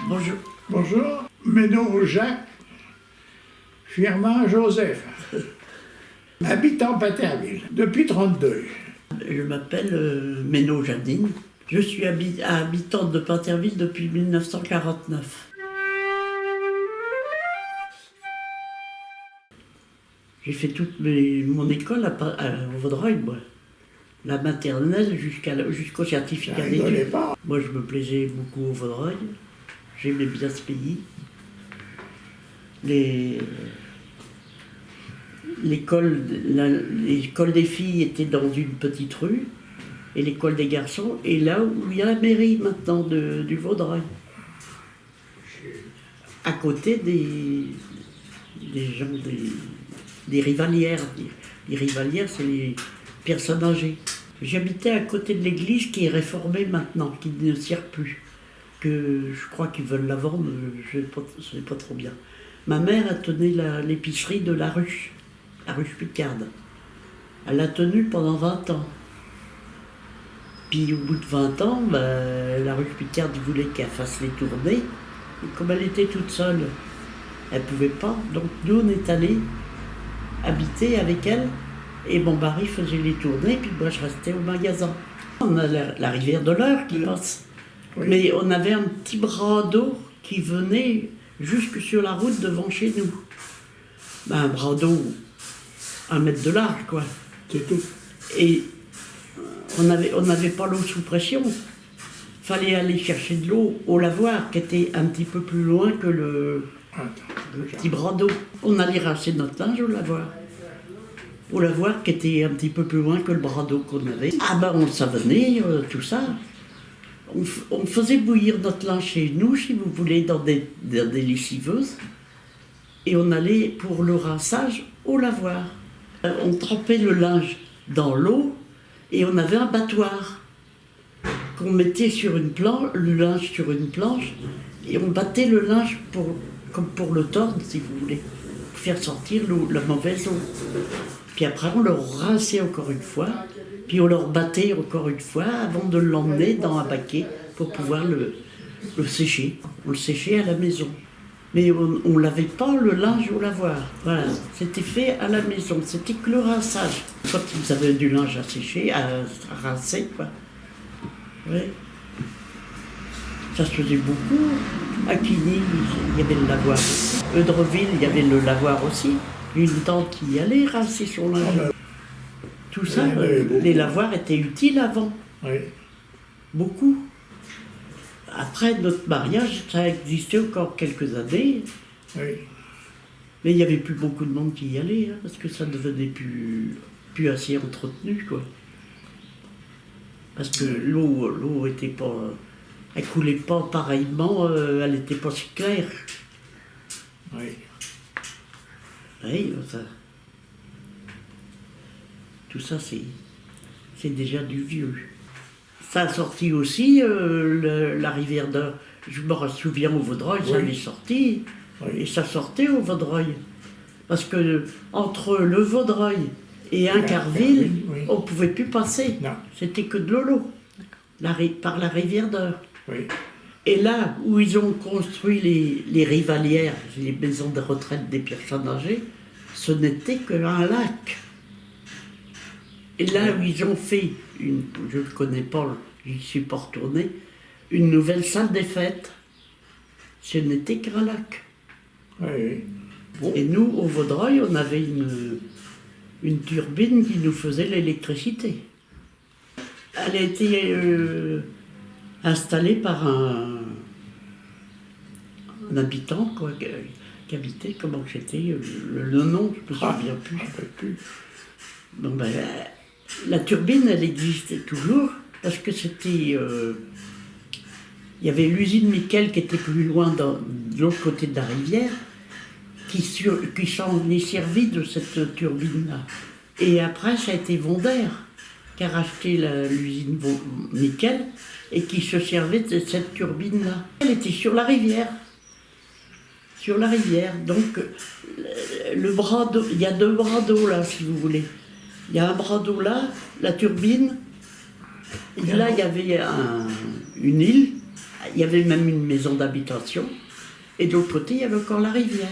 Bonjour. Bonjour, Ménaud Jacques, Firmin Joseph, habitant Paterville, depuis 1932. Je m'appelle Ménaud Jadine. Je suis habitante de Paterville depuis 1949. J'ai fait toute mon école à Vaudreuil, moi. La maternelle jusqu'au certificat d'études. Moi, je me plaisais beaucoup au Vaudreuil. J'aimais bien ce pays. L'école des filles était dans une petite rue, et l'école des garçons est là où il y a la mairie maintenant du Vaudreuil. À côté des gens, des rivalières. Les rivalières, c'est les personnes âgées. J'habitais à côté de l'église qui est réformée maintenant, qui ne sert plus. Que je crois qu'ils veulent la vendre, je ne sais pas trop bien. Ma mère a tenu l'épicerie de la ruche Picarde. Elle l'a tenue pendant 20 ans. Puis au bout de 20 ans, la ruche Picarde voulait qu'elle fasse les tournées. Et comme elle était toute seule, elle ne pouvait pas. Donc nous, on est allés habiter avec elle. Et mon mari faisait les tournées, puis moi, je restais au magasin. On a la rivière de l'Eure qui passe. Oui. Mais on avait un petit bras d'eau qui venait jusque sur la route devant chez nous. Un bras d'eau, 1 mètre de large, quoi. C'est tout. Et on n'avait pas l'eau sous pression. Fallait aller chercher de l'eau au lavoir, qui était un petit peu plus loin que le petit bras d'eau. On allait rincer notre linge au lavoir. Au lavoir, qui était un petit peu plus loin que le bras d'eau qu'on avait. On le savonnait, tout ça. On faisait bouillir notre linge chez nous, si vous voulez, dans des lessiveuses. Et on allait pour le rinçage au lavoir. On trempait le linge dans l'eau et on avait un battoir qu'on mettait sur une planche, le linge sur une planche, et on battait le linge comme pour le tordre, si vous voulez, pour faire sortir la mauvaise eau. Puis après, on le rinçait encore une fois. Puis on le rebattait encore une fois avant de l'emmener dans un baquet pour pouvoir le sécher. On le séchait à la maison. Mais on ne lavait pas le linge au lavoir. Voilà, c'était fait à la maison. C'était que le rinçage. Quand ils avaient du linge à sécher, à rincer, quoi. Ouais. Ça se faisait beaucoup. À Quigny, il y avait le lavoir. Eudreville, il y avait le lavoir aussi. Une tante qui y allait rincer son linge. Tout ça, les lavoirs étaient utiles avant. Oui. Beaucoup. Après notre mariage, ça existait encore quelques années. Oui. Mais il n'y avait plus beaucoup de monde qui y allait, hein, parce que ça ne devenait plus assez entretenu, quoi. Parce que l'eau était pas... Elle coulait pas pareillement, elle n'était pas si claire. Oui. Oui, ça... Tout ça, c'est déjà du vieux. Ça a sorti aussi, la rivière d'Eure. Je me souviens au Vaudreuil, ça l'est sorti. Oui. Et ça sortait au Vaudreuil. Parce que entre le Vaudreuil et Incarville, oui. On ne pouvait plus passer. Non. C'était que de l'eau, par la rivière d'Eure. Oui. Et là où ils ont construit les rivalières, les maisons de retraite des personnes âgées, ce n'était qu'un lac. Et là où ils ont fait, je ne connais pas, j'y suis pas retourné, une nouvelle salle des fêtes, ce n'était qu'un lac. Oui. Bon. Et nous, au Vaudreuil, on avait une turbine qui nous faisait l'électricité. Elle a été installée par un habitant, quoi, qui habitait, comment c'était, le nom, je ne me souviens plus. Bon, la turbine, elle existait toujours, parce que c'était... il y avait l'usine Miquel qui était plus loin, de l'autre côté de la rivière, qui s'en est servi de cette turbine-là. Et après, ça a été Vondair qui a racheté l'usine Miquel et qui se servait de cette turbine-là. Elle était sur la rivière. Sur la rivière. Donc, le bras d'eau, il y a 2 bras d'eau là, si vous voulez. Il y a un bras d'eau là, la turbine, et là il y avait une île, il y avait même une maison d'habitation. Et de l'autre côté, il y avait encore la rivière.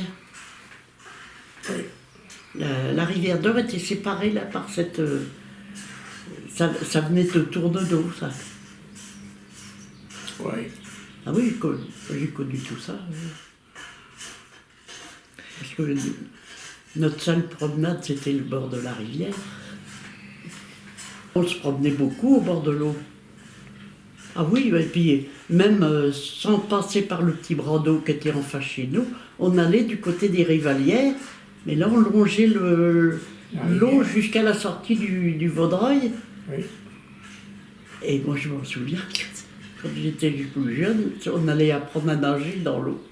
Oui. La rivière d'Or était séparée là par cette... ça venait de Tourne d'eau, ça. Oui. Ah oui, j'ai connu tout ça. Parce que notre seule promenade, c'était le bord de la rivière. On se promenait beaucoup au bord de l'eau. Ah oui, et puis même sans passer par le petit bras d'eau qui était en face chez nous, on allait du côté des Rivalières, mais là on longeait l'eau jusqu'à la sortie du Vaudreuil. Oui. Et moi je m'en souviens, quand j'étais plus jeune, on allait apprendre à nager dans l'eau.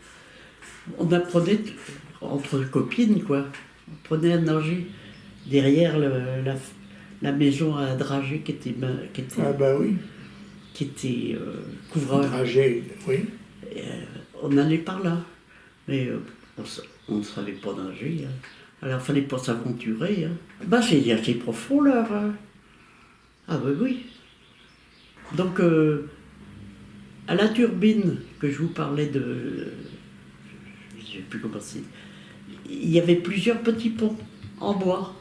On apprenait entre copines, quoi. On apprenait à nager derrière la maison à drager qui était Ah bah oui. qui était couvreur. Dragé, oui. Et, on allait par là. Mais on ne savait pas nager. Hein. Alors il fallait pas s'aventurer. Hein. Ben, c'est assez profond là. Hein. Ah ben oui. Donc à la turbine que je vous parlais de... Je ne sais plus comment c'est. Il y avait plusieurs petits ponts en bois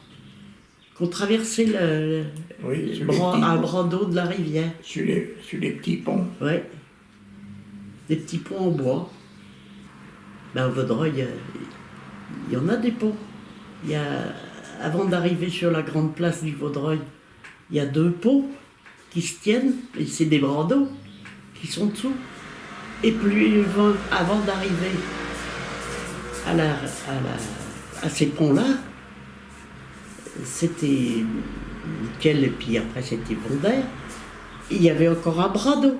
qu'on traversait un bras d'eau de la rivière. Sur les petits ponts. Oui. Des petits ponts en bois. Ben, au Vaudreuil, il y en a des ponts. Avant d'arriver sur la grande place du Vaudreuil, il y a 2 ponts qui se tiennent, et c'est des bras d'eau qui sont dessous. Et plus avant d'arriver à ces ponts-là, c'était Nickel et puis après c'était Vondaire. Il y avait encore un bras d'eau.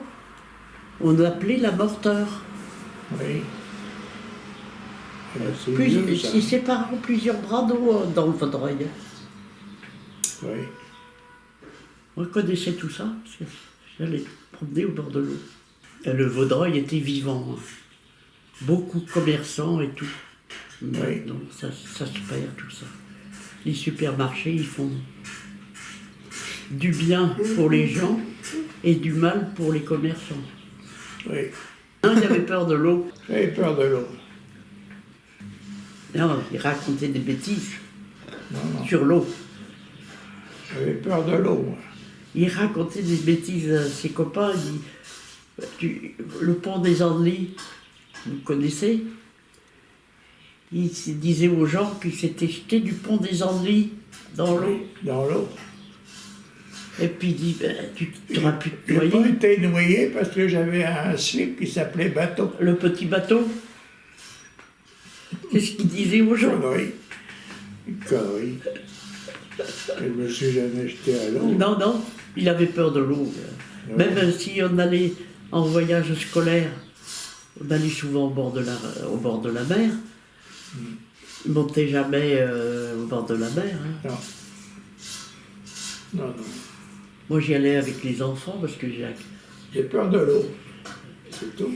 On l'appelait la Morteur. Oui. Ils séparent plusieurs bras d'eau dans le Vaudreuil. Oui. On connaissait tout ça, parce que j'allais promener au bord de l'eau. Le Vaudreuil était vivant. Hein. Beaucoup de commerçants et tout. Oui. Donc ça se perd tout ça. Les supermarchés, ils font du bien pour les gens et du mal pour les commerçants. Oui. Il avait peur de l'eau. J'avais peur de l'eau. Non, il racontait des bêtises Non. sur l'eau. J'avais peur de l'eau. Il racontait des bêtises à ses copains. Il dit, le pont des Andelys, vous connaissez? Il disait aux gens qu'il s'était jeté du pont des Andelys dans l'eau. Dans l'eau. Et puis il dit, tu aurais pu te J'ai pas noyer. été noyé parce que j'avais un slip qui s'appelait bateau. Le petit bateau. C'est ce qu'il disait aux gens. Une connerie. Je me suis jamais jeté à l'eau. Non, il avait peur de l'eau. Même si on allait en voyage scolaire, on allait souvent au bord de la mer. Il ne montait jamais au bord de la mer. Hein. Non. Moi, j'y allais avec les enfants parce que j'ai peur de l'eau. C'est tout.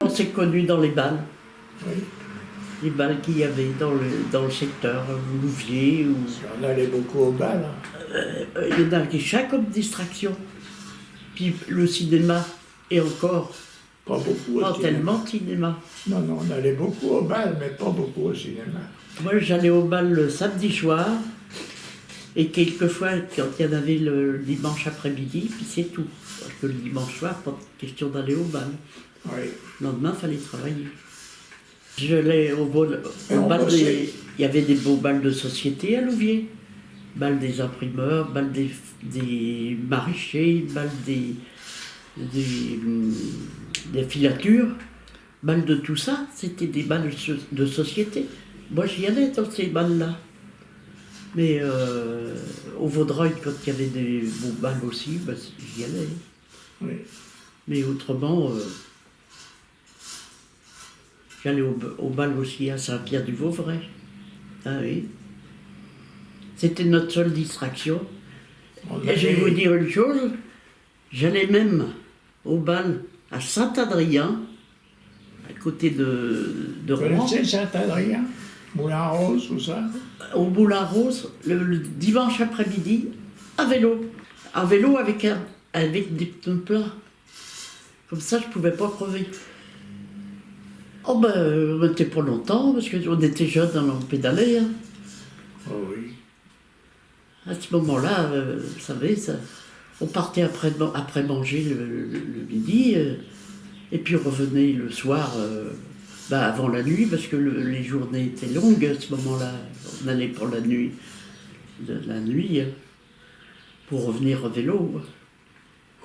On s'est connus dans les balles. Oui. Les balles qu'il y avait dans le secteur Louviers. On allait beaucoup au bal. Il y en avait chaque comme distraction. Puis le cinéma, et encore. Pas beaucoup au Pas cinéma. tellement de cinéma. Non, on allait beaucoup au bal, mais pas beaucoup au cinéma. Moi, j'allais au bal le samedi soir, et quelquefois, quand il y en avait le dimanche après-midi, puis c'est tout. Parce que le dimanche soir, pas de question d'aller au bal. Oui. Le lendemain, il fallait travailler. J'allais au bal il y avait des beaux bals de société à Louviers. Bal des imprimeurs, bal des maraîchers, bal des filatures, bal de tout ça, c'était des bals de société. Moi, j'y allais dans ces bals-là. Mais au Vaudreuil, quand il y avait des beaux bals aussi, ben, j'y allais. Oui. Mais autrement, j'allais au bal aussi à Saint-Pierre-du-Vauvray. Ah oui. C'était notre seule distraction. Et je vais vous dire une chose, j'allais même au bal à Saint-Adrien, à côté de Rouen. Vous connaissez Saint-Adrien? Moulin Rose, tout ça? Au Moulin Rose, le dimanche après-midi, À vélo. À vélo avec des pneus plats. Comme ça, je pouvais pas crever. Oh ben, on n'était pas longtemps, parce qu'on était jeunes, on pédalait. Hein. Oh oui. À ce moment-là, vous savez, on partait après manger le midi, et puis on revenait le soir, avant la nuit, parce que les journées étaient longues à ce moment-là. On allait pour la nuit, hein, pour revenir au vélo.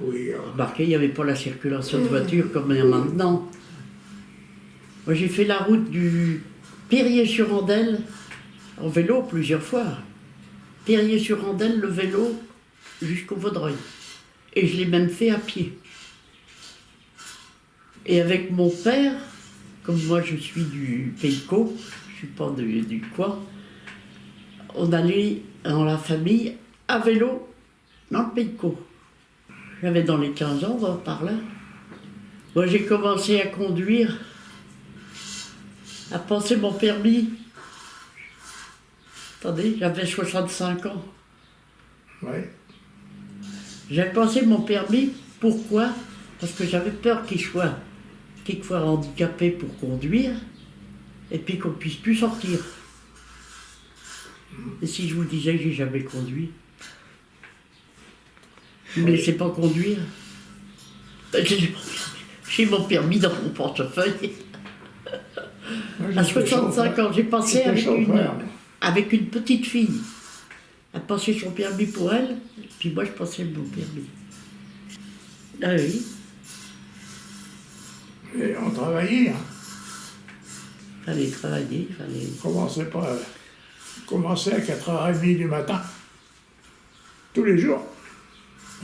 Oui. Remarquez, il n'y avait pas la circulation de voitures comme il y a maintenant. Moi, j'ai fait la route du Périer-sur-Andelle en vélo plusieurs fois. Périer-sur-Andelle, le vélo, jusqu'au Vaudreuil. Et je l'ai même fait à pied. Et avec mon père, comme moi je suis du Pays de Caux, je ne suis pas du coin, on allait dans la famille à vélo dans le Pays de Caux. J'avais dans les 15 ans, par là. Moi j'ai commencé à conduire, à passer mon permis. Attendez, j'avais 65 ans. Ouais. J'ai passé mon permis, pourquoi? Parce que j'avais peur qu'il soit quelquefois handicapé pour conduire, et puis qu'on ne puisse plus sortir. Et si je vous disais que j'ai jamais conduit, vous ne me laissez pas conduire? J'ai mon permis dans mon portefeuille. À 65 ans, j'ai passé avec une petite fille. Elle passait son permis pour elle, puis moi je passais mon permis. Ah oui. Et on travaillait. Hein. Fallait travailler, fallait... Commençait à 4h30 du matin. Tous les jours.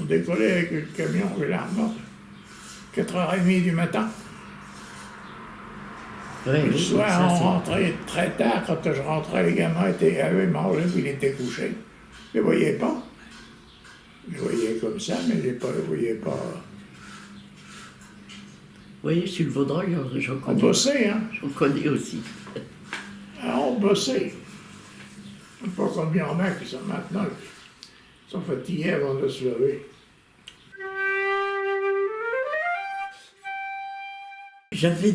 On décollait avec le camion et l'arme. 4h30 du matin. Ouais, le soir, on rentrait très tard. Quand je rentrais, les gamins avaient mangé, puis ils étaient couchés. Je ne les voyais pas. Je les voyais comme ça, mais je ne les voyais pas. Vous voyez, sur le Vaudreuil, j'en connais. On bossait, hein? J'en connais aussi. Alors, on bossait. Je ne sais pas combien on a qui sont maintenant, qui sont fatigués avant de se lever. J'avais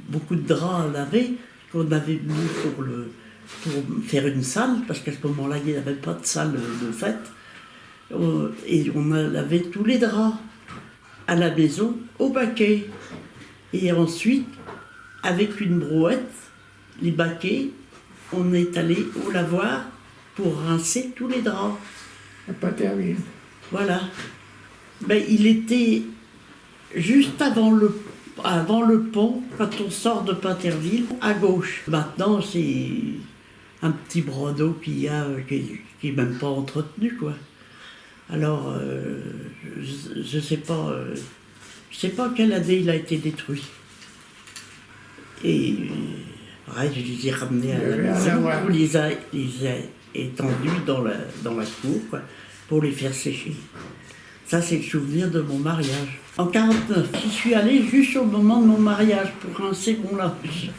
beaucoup de draps à laver qu'on avait mis pour faire une salle, parce qu'à ce moment-là, il n'y avait pas de salle de fête. Et on a lavé tous les draps à la maison, au baquet. Et ensuite, avec une brouette, les baquets, on est allé au lavoir pour rincer tous les draps. À Paterville. Voilà. Ben, il était juste avant le pont, quand on sort de Paterville, à gauche. Maintenant, c'est un petit bras d'eau qui est même pas entretenu, quoi. Alors, je sais pas quelle année il a été détruit. Et ouais, je les ai ramenés à la maison, on les a étendus dans la cour, quoi, pour les faire sécher. Ça, c'est le souvenir de mon mariage. En 1949, j'y suis allée juste au moment de mon mariage pour rincer mon linge.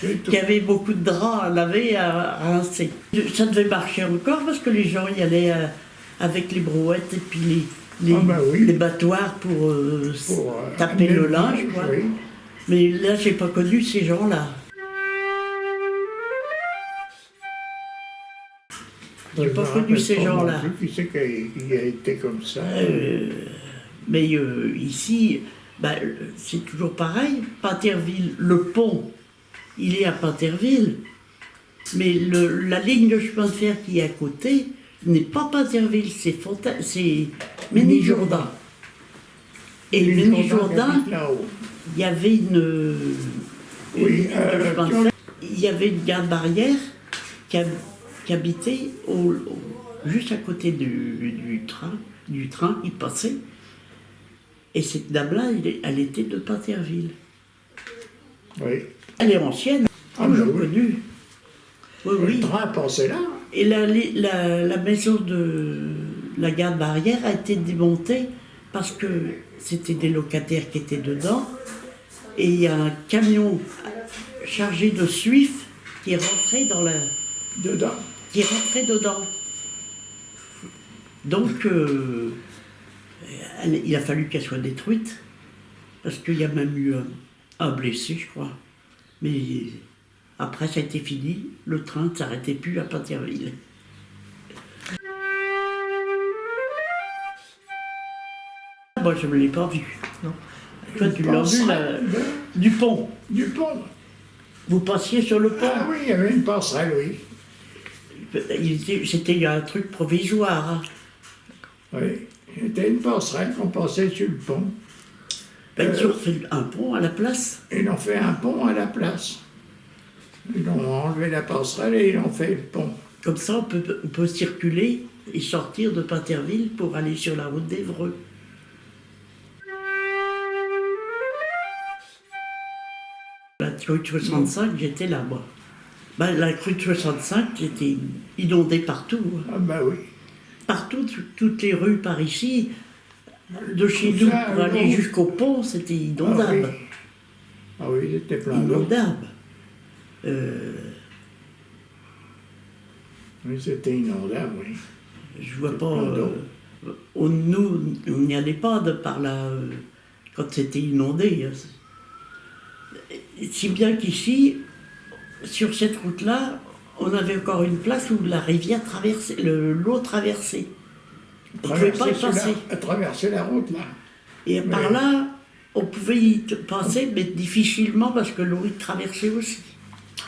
Il y avait beaucoup de draps à laver, à rincer. Ça devait marcher encore parce que les gens y allaient avec les brouettes et puis les battoirs pour taper le linge, quoi. Oui. Mais là, j'ai pas connu ces gens-là. J'ai pas connu ces gens-là. Qui c'est qui a été comme ça? Mais ici, c'est toujours pareil. Paterville, le pont, il est à Paterville. Mais la ligne de chemin de fer qui est à côté n'est pas Paterville, c'est Méniljourdin. Et Méniljourdin, il y avait il y avait une gare barrière qui habitait juste à côté du train qui passait. Et cette dame-là, elle était de Paterville. Oui. Elle est ancienne, toujours connue. Oui, le train passait là. Et la maison de la gare barrière a été démontée parce que c'était des locataires qui étaient dedans. Et il y a un camion chargé de suif qui est rentré dedans. Donc, il a fallu qu'elle soit détruite, parce qu'il y a même eu un blessé, je crois. Mais après, ça a été fini. Le train ne s'arrêtait plus à Pinterville. Moi, je ne l'ai pas vu. Non. Toi, tu l'as vu, du pont. Du pont. Vous passiez sur le pont. Ah oui, il y avait une passerelle, oui. C'était un truc provisoire. Hein. Oui, c'était une passerelle qu'on passait sur le pont. Ils ont fait un pont à la place. Ils ont fait un pont à la place. Ils ont enlevé la passerelle et ils ont fait le pont. Comme ça, on peut circuler et sortir de Pinterville pour aller sur la route d'Évreux. La rue de 65, j'étais là, moi. Ben, la rue de 65, j'étais inondée partout. Ah ben oui. Partout, toutes les rues par ici, de chez Tout nous ça, pour aller jusqu'au pont, c'était inondable. Ah oui, c'était plein d'eau. Inondable. Oui, c'était inondable, oui. Je vois pas. Nous, on n'y allait pas de par là quand c'était inondé. Si bien qu'ici, sur cette route-là, on avait encore une place où la rivière traversait, l'eau traversait. On ne pouvait pas y passer. Traverser la route, là. Et par là, on pouvait y passer, mais difficilement parce que l'eau y traversait aussi.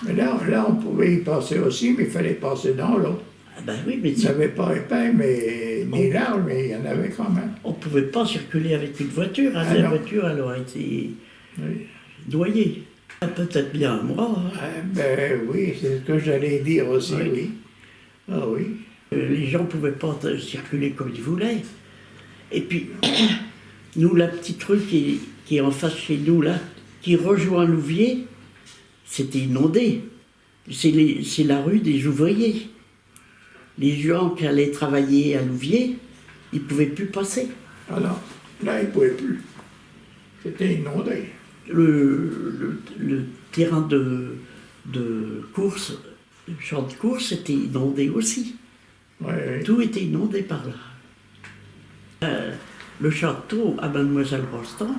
Mais là, on pouvait y passer aussi, mais il fallait passer dans l'eau. Ah ben oui, mais Ça n'avait pas épais, mais ni large, mais il y en avait quand même. on ne pouvait pas circuler avec une voiture. Hein. La voiture, elle aurait été noyée. Peut-être bien un mois. Hein. Ah, ben oui, c'est ce que j'allais dire aussi, oui. Ah oui. Les gens ne pouvaient pas circuler comme ils voulaient. Et puis, nous, la petite rue qui est en face chez nous, là, qui rejoint Louviers, c'était inondé. C'est la rue des ouvriers. Les gens qui allaient travailler à Louviers, ils ne pouvaient plus passer. Alors, là, ils ne pouvaient plus. C'était inondé. Le terrain de course, le champ de course, était inondé aussi. Ouais. Tout était inondé par là. Le château à Mademoiselle Rostand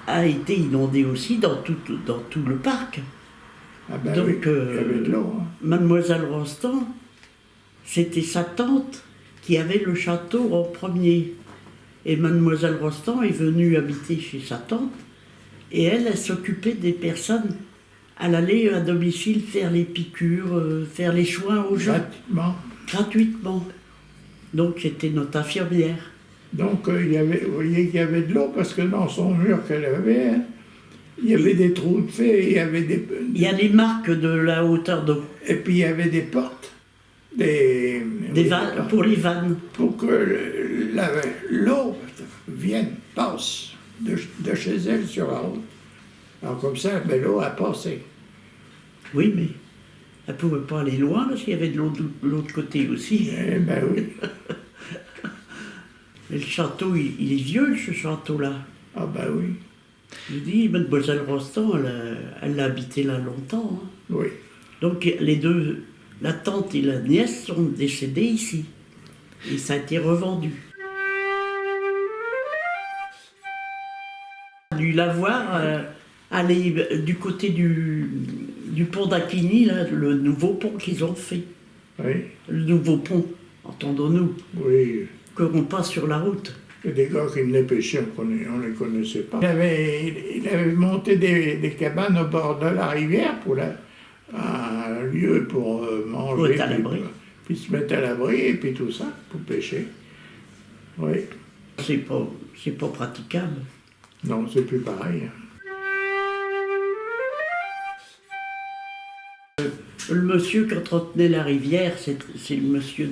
a été inondé aussi dans tout le parc. Ah ben Donc, oui, il y avait de l'eau. Hein. Mademoiselle Rostand, c'était sa tante qui avait le château en premier. Et Mademoiselle Rostand est venue habiter chez sa tante, et elle s'occupait des personnes. Elle allait à domicile faire les piqûres, faire les soins aux gens. Gratuitement. Donc c'était notre infirmière. Donc vous voyez qu'il y avait de l'eau, parce que dans son mur qu'elle avait, hein, il y avait des trous de fait, il y avait des... Il y a les marques de la hauteur d'eau. Et puis il y avait des portes, des vannes, pour les vannes. Pour que l'eau passe de chez elle sur la route. Alors comme ça, ben, l'eau a passé. Oui, mais elle ne pouvait pas aller loin parce qu'il y avait de l'eau de l'autre côté aussi. Eh ben oui. Mais le château, il est vieux, ce château-là. Ah ben oui. Je dis, Mademoiselle Rostand, elle a habité là longtemps. Hein. Oui. Donc les deux, la tante et la nièce, sont décédées ici. Et ça a été revendu. On a dû la voir aller du côté du pont d'Aquigny, là, le nouveau pont qu'ils ont fait. Oui. Le nouveau pont, entendons-nous. Oui. Qu'on passe sur la route. Il y a des gars qui venaient pêcher, on ne les connaissait pas. Il avait monté des cabanes au bord de la rivière pour un lieu pour manger. À l'abri. Puis se mettre à l'abri et puis tout ça, pour pêcher. Oui. C'est pas praticable. Non, c'est plus pareil. Le monsieur qui entretenait la rivière, c'est le monsieur,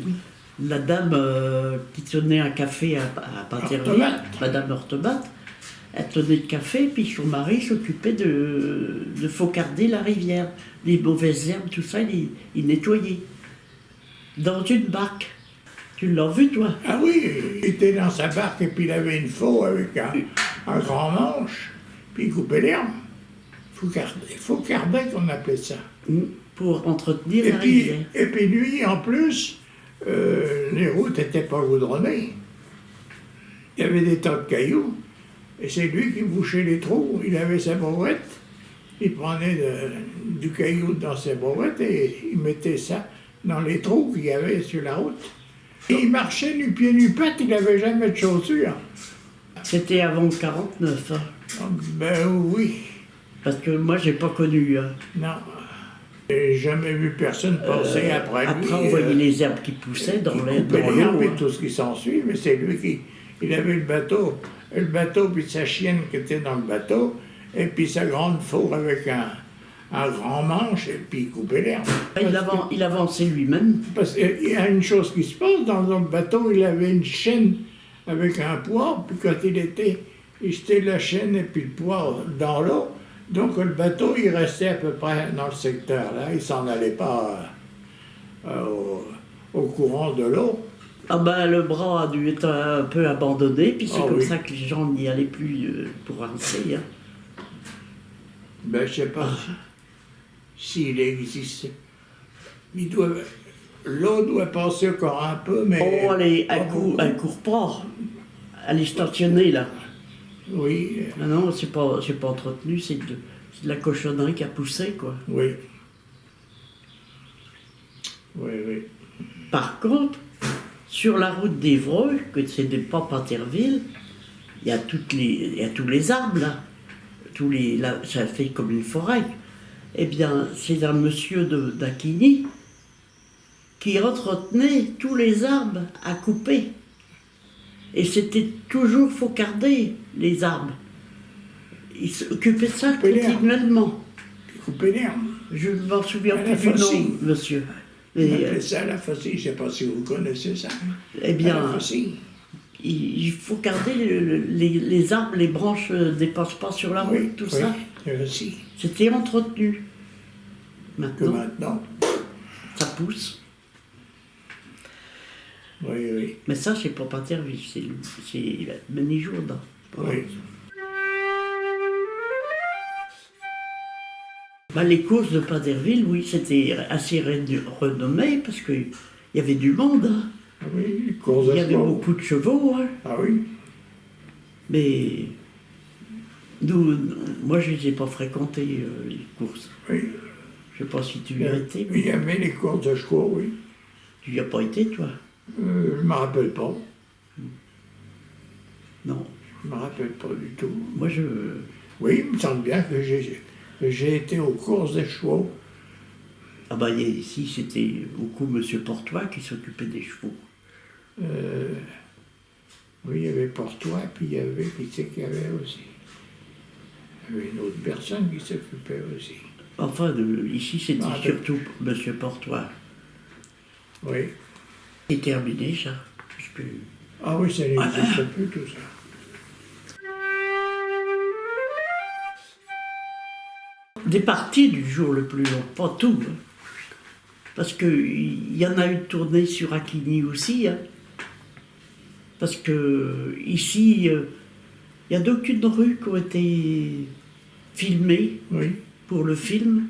la dame qui tenait un café à Pinterville, Madame Hortebat. Elle tenait le café, puis son mari s'occupait de faucarder la rivière. Les mauvaises herbes, tout ça, il nettoyait. Dans une barque. Tu l'as vu, toi? Ah oui, il était dans sa barque et puis il avait une faux avec un grand manche, puis il coupait l'herbe. Faucarder qu'on appelait ça. Pour entretenir la rivière. Et puis lui, en plus, les routes n'étaient pas goudronnées. Il y avait des tas de cailloux. Et c'est lui qui bouchait les trous. Il avait sa brouette. Il prenait du caillou dans sa brouette et il mettait ça dans les trous qu'il y avait sur la route. Et il marchait nu pied nu patte, il n'avait jamais de chaussures. C'était avant 49, hein. Ben oui. Parce que moi, j'ai pas connu. Hein. Non. J'ai jamais vu personne passer après lui. Après, on voyait les herbes qui poussaient dans l'eau. Et tout ce qui s'ensuit, mais c'est lui qui... Il avait le bateau, puis sa chienne qui était dans le bateau, et puis sa grande four avec un grand manche, et puis il coupait l'herbe. Il avançait lui-même. Parce qu'il y a une chose qui se passe, dans le bateau, il avait une chaîne avec un poids, puis quand il jetait la chaîne et puis le poids dans l'eau, donc le bateau, il restait à peu près dans le secteur, là, il s'en allait pas au courant de l'eau. Ah ben, le bras a dû être un peu abandonné, puis c'est comme oui. ça que les gens n'y allaient plus pour avancer. Hein. Ben, je sais pas s'il existe. L'eau doit passer encore un peu, mais... Oh, elle court pas. Elle est stationnée, là. Oui. Ah non, c'est pas entretenu, c'est de la cochonnerie qui a poussé, quoi. Oui. Oui, oui. Par contre, sur la route d'Évreux, que c'est pas Paterville, il y a tous les arbres, là. Ça fait comme une forêt. Eh bien, c'est un monsieur d'Acquigny qui entretenait tous les arbres à couper. Et c'était toujours faucardé, les arbres. Il s'occupait de ça continuellement. Il coupait l'herbe. Je ne m'en souviens plus du nom, monsieur. On appelait ça la faucille, je ne sais pas si vous connaissez ça. Eh bien, la faucille. Il faut garder les arbres, les branches ne dépassent pas sur la route, tout ça. Aussi. C'était entretenu. Maintenant, ça pousse. Oui, oui. Mais ça, c'est pas Paterville, c'est Ménijourdan. Oui. Ben, les courses de Paterville, oui, c'était assez renommé parce qu'il y avait du monde. Hein. Ah oui, les courses il y avait beaucoup de chevaux. Hein. Ah oui. Mais moi, je ne les ai pas fréquentés, les courses. Oui. Je ne sais pas si tu y as été. Il y avait les courses de chevaux, oui. Tu n'y as pas été, toi? Je ne me rappelle pas. Non. Je ne me rappelle pas du tout. Moi, Oui, il me semble bien que j'ai été aux courses des chevaux. Ah ben, ici, c'était beaucoup M. Portois qui s'occupait des chevaux. Oui, il y avait Portois, puis il y avait, qui c'est qu'il y avait aussi? Il y avait une autre personne qui s'occupait aussi. Enfin, ici, c'était surtout M. Portois. Oui. C'est terminé, ça. Puisque... Ah oui, ça n'existe plus, tout ça. Des parties du jour le plus long, pas tout. Hein. Parce qu'il y en a eu de tournées sur Acquigny aussi. Hein. Parce que ici, il n'y a d'aucune rue qui a été filmée pour le film.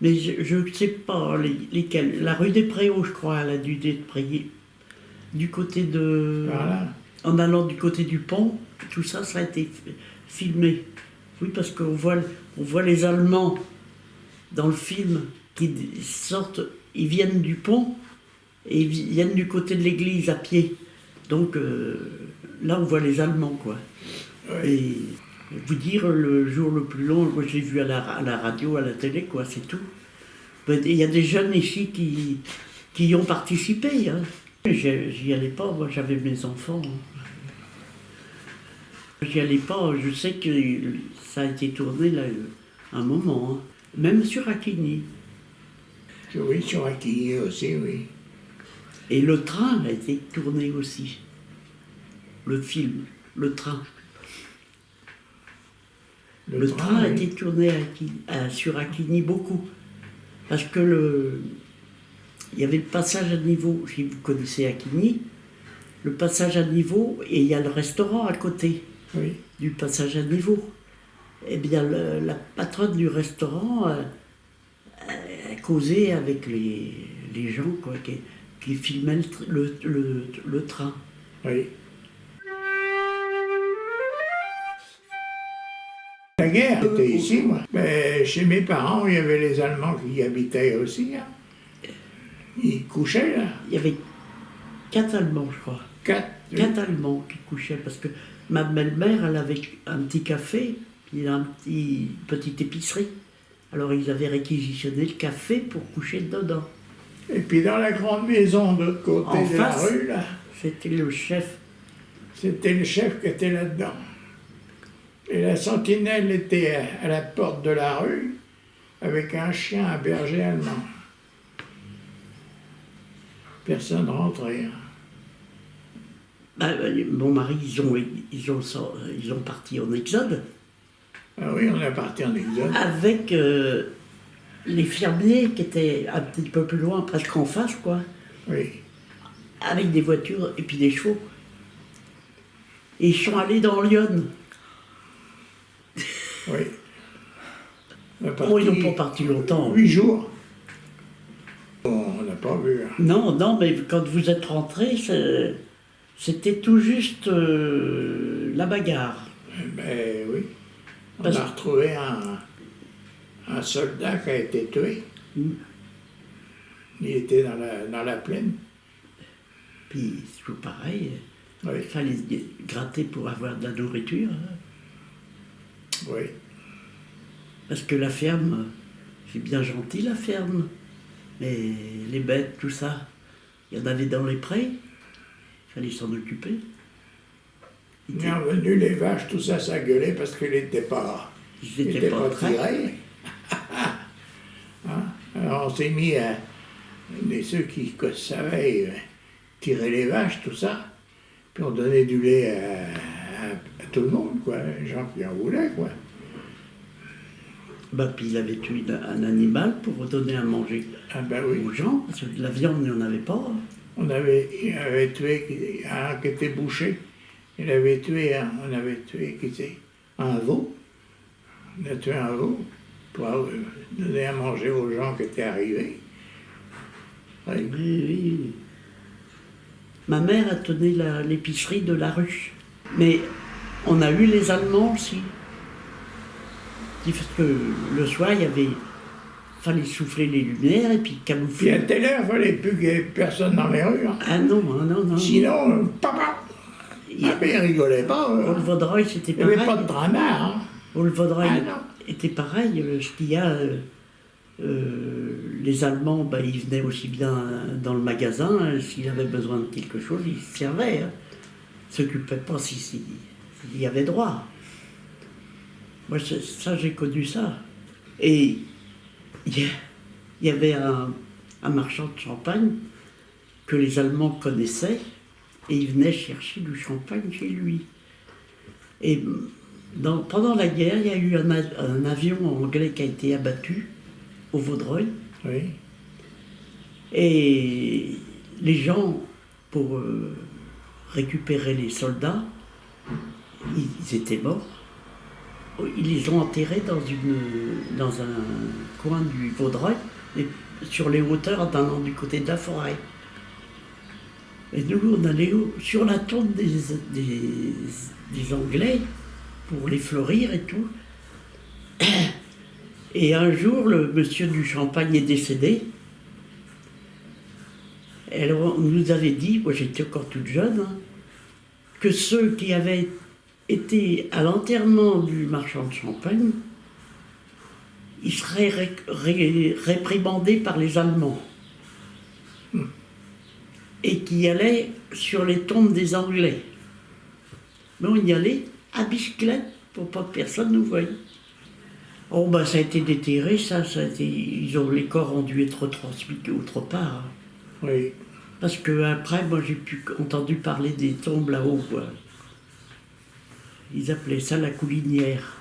Mais je ne sais pas lesquelles. La rue des Préaux, je crois, elle a dû être payée. Du côté de... Voilà. En allant du côté du pont, tout ça, ça a été filmé. Oui, parce qu'on voit les Allemands dans le film qui sortent, ils viennent du pont et ils viennent du côté de l'église à pied. Donc là, on voit les Allemands, quoi. Oui. Et vous dire, le jour le plus long, moi je l'ai vu à la radio, à la télé, quoi, c'est tout. Il y a des jeunes ici qui y ont participé. Hein. J'y allais pas, moi j'avais mes enfants. Hein. J'y allais pas, je sais que ça a été tourné là, un moment, hein. Même sur Acquigny. Oui, sur Acquigny aussi, oui. Et le train a été tourné aussi. Le film, le train. Le train a été tourné sur Acquigny beaucoup. Parce que il y avait le passage à niveau, si vous connaissez Acquigny, le passage à niveau, et il y a le restaurant à côté du passage à niveau. Eh bien, la patronne du restaurant a causé avec les gens, quoi, qui filmait le train. Oui. La guerre était ici, moi. Mais chez mes parents, il y avait les Allemands qui y habitaient aussi. Hein. Ils couchaient, là. Il y avait 4 Allemands, je crois. 4. 4 Allemands qui couchaient, parce que ma belle-mère, elle avait un petit café, puis petite épicerie. Alors ils avaient réquisitionné le café pour coucher dedans. Et puis dans la grande maison de l'autre côté En de face, la rue, là, c'était le chef. c'était le chef qui était là-dedans. Et la sentinelle était à la porte de la rue avec un chien, un berger allemand. Personne rentrait. Mon mari, ils ont parti en exode. Ah oui, on est parti en exode. Avec les fermiers qui étaient un petit peu plus loin, presque en face, quoi. Oui. Avec des voitures et puis des chevaux. Et ils sont allés dans Lyon. Oui. Oh, ils n'ont pas parti longtemps. 8 jours. On n'a pas vu. Hein. Non, mais quand vous êtes rentrés, c'était tout juste la bagarre. Ben oui. On a retrouvé un soldat qui a été tué. Il était dans la plaine. Puis c'est tout pareil. Oui. Il fallait gratter pour avoir de la nourriture. Oui. Parce que la ferme, c'est bien gentil la ferme. Mais les bêtes, tout ça, il y en avait dans les prés. Il fallait s'en occuper. Il est revenu, les vaches, tout ça, ça gueulait parce qu'il n'était pas tiré. Hein? Alors on s'est mis à ceux qui savaient tirer les vaches, tout ça. Puis on donnait du lait à tout le monde, quoi. Les gens qui en voulaient, quoi. Puis il avait tué un animal pour donner à manger aux gens, parce que de la viande, il n'y en avait pas. Il avait tué un qui était bouché. On avait tué un veau. On a tué un veau pour donner à manger aux gens qui étaient arrivés. Oui. Oui. Ma mère a tenu l'épicerie de la rue. Mais on a eu les Allemands aussi. Parce que le soir, fallait souffler les lumières et puis camoufler. Puis à telle heure, il ne fallait plus qu'il y ait personne dans les rues. Hein. Ah non. Sinon, papa! Il rigolait pas. Au Vaudreuil, c'était pareil. Il n'y avait pas de traînard. Hein. Au Vaudreuil était pareil. Ce qu'il y a, les Allemands, ils venaient aussi bien dans le magasin. S'ils avaient besoin de quelque chose, ils se servaient. Hein. Ils ne s'occupaient pas s'il y avait droit. Moi, ça, j'ai connu ça. Et il y avait un marchand de champagne que les Allemands connaissaient et ils venaient chercher du champagne chez lui. Et pendant la guerre, il y a eu un avion anglais qui a été abattu au Vaudreuil. Oui. Et les gens, pour récupérer les soldats, ils étaient morts. Ils les ont enterrés dans un coin du Vaudreuil, sur les hauteurs du côté de la forêt. Et nous, on allait sur la tombe des Anglais pour les fleurir et tout. Et un jour, le monsieur du Champagne est décédé. Et alors, on nous avait dit, moi j'étais encore toute jeune, hein, que ceux qui avaient été à l'enterrement du marchand de champagne, ils seraient réprimandés par les Allemands. Et qui allaient sur les tombes des Anglais. Mais on y allait à bicyclette pour pas que personne nous voie. Oh, ça a été déterré, les corps ont dû être retransmis autre part. Oui. Parce que après, moi j'ai entendu parler des tombes là-haut, quoi. Ils appelaient ça la coulinière.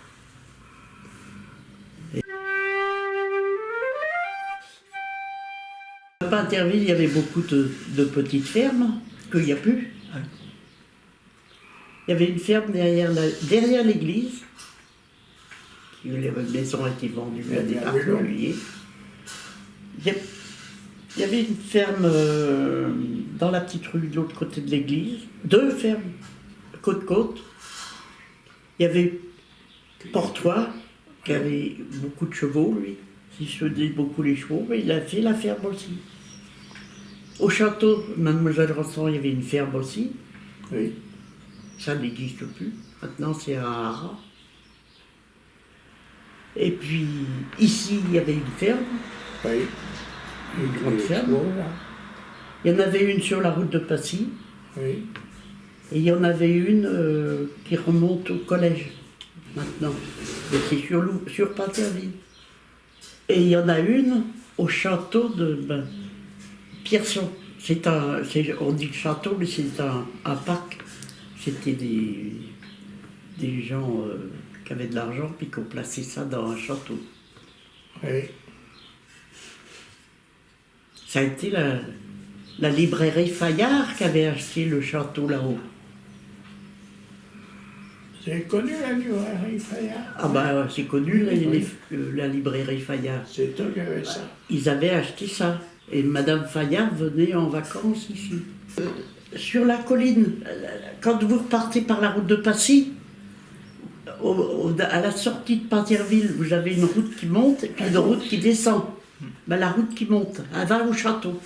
À Pinterville, il y avait beaucoup de petites fermes, qu'il n'y a plus. Il y avait une ferme derrière l'église. Les maisons ont été vendues à des particuliers. Il y avait une ferme dans la petite rue de l'autre côté de l'église. 2 fermes, côte-côte. Il y avait Portois, qui avait beaucoup de chevaux, lui. Il se faisait beaucoup les chevaux, mais il a fait la ferme aussi. Au château, Mademoiselle Rosson, il y avait une ferme aussi. Oui. Ça n'existe plus. Maintenant, c'est un haras. Et puis, ici, il y avait une ferme. Oui. Une grande ferme. Il y en avait une sur la route de Passy. Oui. Et il y en avait une qui remonte au collège, maintenant. Mais c'est sur Paterville. Et il y en a une au château de Pierson. On dit le château, mais c'est un parc. C'était des gens qui avaient de l'argent, puis qui ont placé ça dans un château. Oui. Ça a été la librairie Fayard qui avait acheté le château là-haut. Vous avez connu la librairie Fayard? Ah ben c'est connu, la librairie Fayard. C'est toi qui avais ça. Ils avaient acheté ça. Et Madame Fayard venait en vacances ici. Sur la colline, quand vous repartez par la route de Passy, à la sortie de Paterville, vous avez une route qui monte et puis une route qui descend. Ben, la route qui monte, elle va au château.